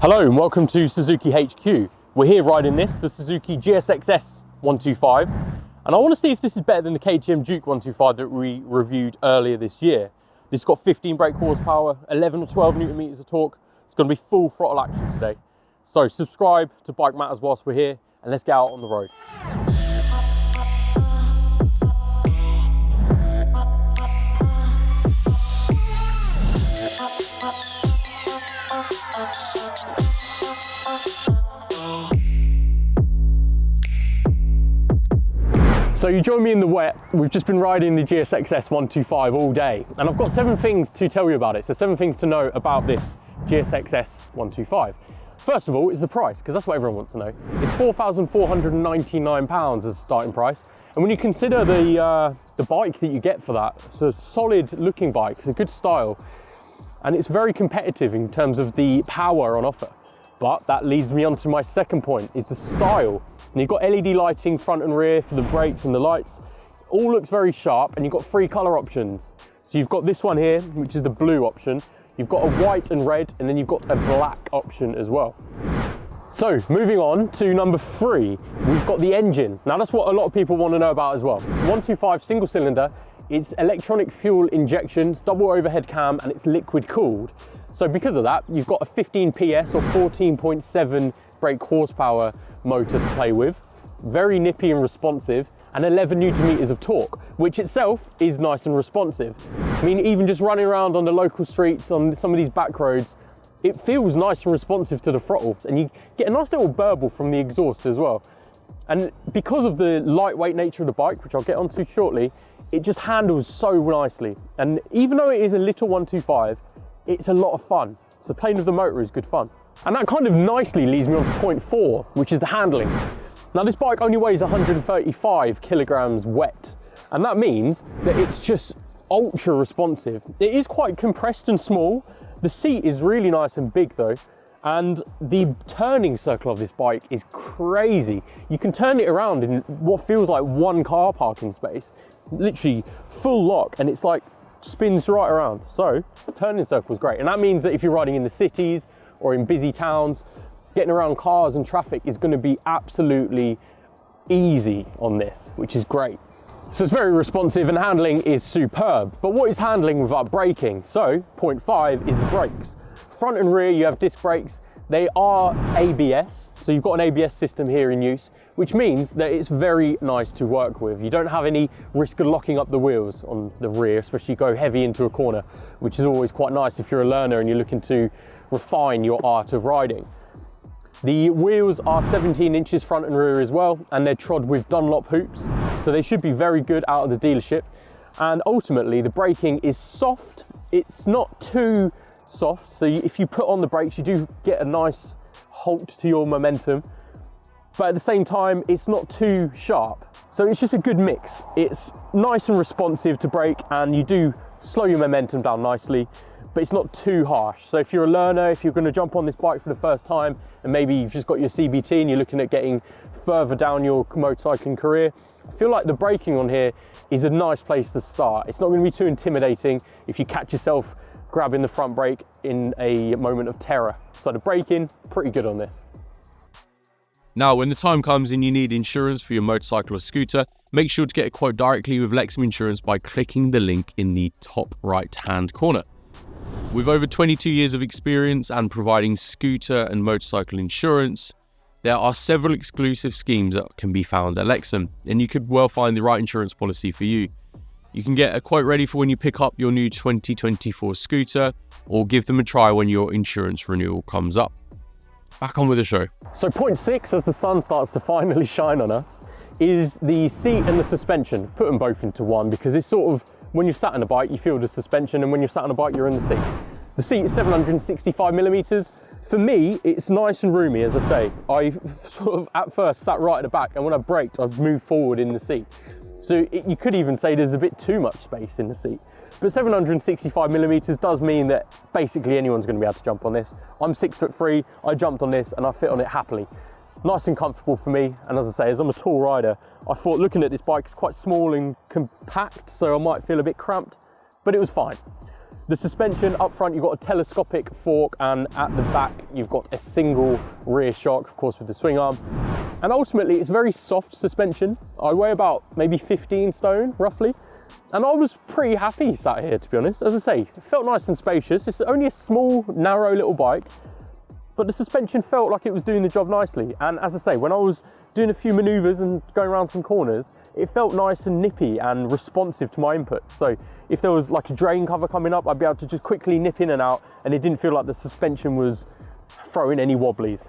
Hello and welcome to Suzuki HQ. We're here riding the Suzuki GSX-S 125, and I want to see if this is better than the KTM Duke 125 that we reviewed earlier this year. This has got 15 brake horsepower, 11 or 12 Newton meters of torque. It's going to be full throttle action today. So subscribe to Bike Matters whilst we're here, and let's get out on the road. So you join me in the wet. We've just been riding the GSX-S 125 all day, and I've got 7 things to tell you about it. So 7 things to know about this GSX-S 125. First of all is the price, because that's what everyone wants to know. It's £4,499 as a starting price, and when you consider the bike that you get for that, it's a solid looking bike, it's a good style, and it's very competitive in terms of the power on offer. But that leads me on to my second point, is the style. And you've got LED lighting front and rear for the brakes and the lights. All looks very sharp, and you've got 3 color options. So you've got this one here, which is the blue option. You've got a white and red, and then you've got a black option as well. So moving on to number 3, we've got the engine. Now that's what a lot of people want to know about as well. It's a 125 single cylinder. It's electronic fuel injections, double overhead cam, and it's liquid cooled. So because of that, you've got a 15 PS or 14.7 brake horsepower motor to play with, very nippy and responsive, and 11 Newton meters of torque, which itself is nice and responsive. I mean, even just running around on the local streets, on some of these back roads, it feels nice and responsive to the throttle, and you get a nice little burble from the exhaust as well. And because of the lightweight nature of the bike, which I'll get onto shortly, it just handles so nicely. And even though it is a little 125, it's a lot of fun. So playing with the motor is good fun. And that kind of nicely leads me on to point 4, which is the handling. Now this bike only weighs 135 kilograms wet, and that means that it's just ultra responsive. It is quite compressed and small. The seat is really nice and big though, and the turning circle of this bike is crazy. You can turn it around in what feels like 1 car parking space, literally full lock, and it's like spins right around. So turning circle is great, and that means that if you're riding in the cities or in busy towns, getting around cars and traffic is going to be absolutely easy on this, which is great. So it's very responsive and handling is superb. But what is handling without braking? So point 5 is the brakes. Front and rear you have disc brakes. They are ABS, so you've got an ABS system here in use, which means that it's very nice to work with. You don't have any risk of locking up the wheels on the rear, especially go heavy into a corner, which is always quite nice if you're a learner and you're looking to refine your art of riding. The wheels are 17 inches front and rear as well, and they're trod with Dunlop hoops, so they should be very good out of the dealership. And ultimately the braking is soft. It's not too soft, so if you put on the brakes you do get a nice halt to your momentum, but at the same time it's not too sharp, so it's just a good mix. It's nice and responsive to brake, and you do slow your momentum down nicely, but it's not too harsh. So if you're a learner, if you're going to jump on this bike for the first time, and maybe you've just got your CBT and you're looking at getting further down your motorcycling career, I feel like the braking on here is a nice place to start. It's not going to be too intimidating if you catch yourself grabbing the front brake in a moment of terror. So the braking, pretty good on this. Now, when the time comes and you need insurance for your motorcycle or scooter, make sure to get a quote directly with Lexham Insurance by clicking the link in the top right-hand corner. With over 22 years of experience and providing scooter and motorcycle insurance, there are several exclusive schemes that can be found at Lexham, and you could well find the right insurance policy for you. You can get a quote ready for when you pick up your new 2024 scooter, or give them a try when your insurance renewal comes up. Back on with the show. So point 6, as the sun starts to finally shine on us, is the seat and the suspension. Put them both into one, because it's sort of, when you're sat on a bike you feel the suspension, and when you're sat on a bike you're in the seat. The seat is 765 millimeters. For me, it's nice and roomy, as I say. I sort of at first sat right at the back, and when I braked I've moved forward in the seat. So you could even say there's a bit too much space in the seat. But 765 millimeters does mean that basically anyone's going to be able to jump on this. I'm 6'3", I jumped on this and I fit on it happily. Nice and comfortable for me, and as I say, as I'm a tall rider, I thought looking at this bike, it's quite small and compact, so I might feel a bit cramped, but it was fine. The suspension up front, you've got a telescopic fork, and at the back, you've got a single rear shock, of course, with the swing arm. And ultimately, it's very soft suspension. I weigh about maybe 15 stone, roughly. And I was pretty happy sat here, to be honest. As I say, it felt nice and spacious. It's only a small, narrow little bike, but the suspension felt like it was doing the job nicely. And as I say, when I was doing a few maneuvers and going around some corners, it felt nice and nippy and responsive to my inputs. So if there was like a drain cover coming up, I'd be able to just quickly nip in and out, and it didn't feel like the suspension was throwing any wobblies.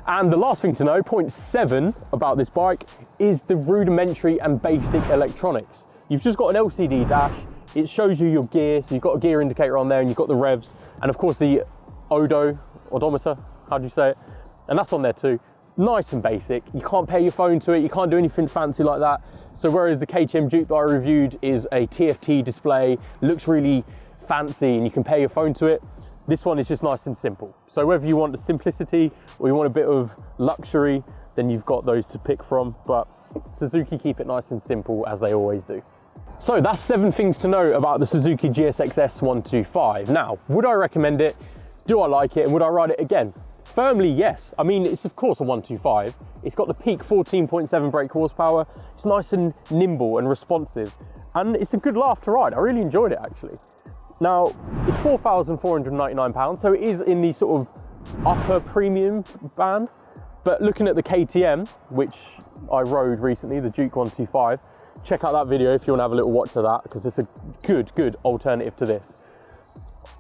And the last thing to know, point 7 about this bike, is the rudimentary and basic electronics. You've just got an LCD dash. It shows you your gear, so you've got a gear indicator on there, and you've got the revs, and of course the odometer, how do you say it? And that's on there too. Nice and basic. You can't pair your phone to it, you can't do anything fancy like that. So whereas the KTM Duke that I reviewed is a TFT display, looks really fancy and you can pair your phone to it, this one is just nice and simple. So whether you want the simplicity or you want a bit of luxury, then you've got those to pick from, but Suzuki keep it nice and simple, as they always do. So that's 7 things to know about the Suzuki GSX-S 125. Now, would I recommend it? Do I like it? And would I ride it again? Firmly, yes. I mean, it's of course a 125. It's got the peak 14.7 brake horsepower. It's nice and nimble and responsive. And it's a good laugh to ride. I really enjoyed it, actually. Now, it's £4,499, so it is in the sort of upper premium band. But looking at the KTM, which I rode recently, the Duke 125, check out that video if you want to have a little watch of that, because it's a good alternative to this.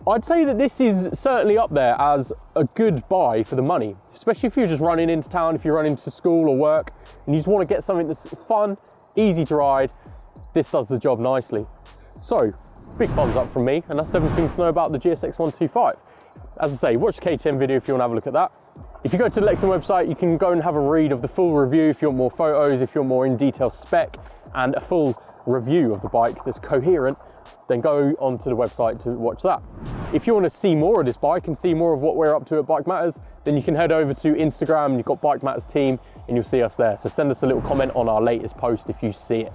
I'd say that this is certainly up there as a good buy for the money, especially if you're just running into town, if you're running to school or work, and you just want to get something that's fun, easy to ride. This does the job nicely. So, big thumbs up from me, and that's 7 things to know about the GSX 125. As I say, watch the KTM video if you want to have a look at that. If you go to the Lexham website, you can go and have a read of the full review if you want more photos, if you want more in-detail spec, and a full review of the bike that's coherent, then go onto the website to watch that. If you want to see more of this bike and see more of what we're up to at Bike Matters, then you can head over to Instagram, you've got Bike Matters team, and you'll see us there. So send us a little comment on our latest post if you see it.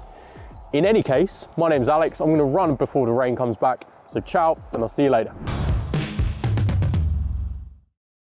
In any case, my name's Alex. I'm going to run before the rain comes back. So ciao, and I'll see you later.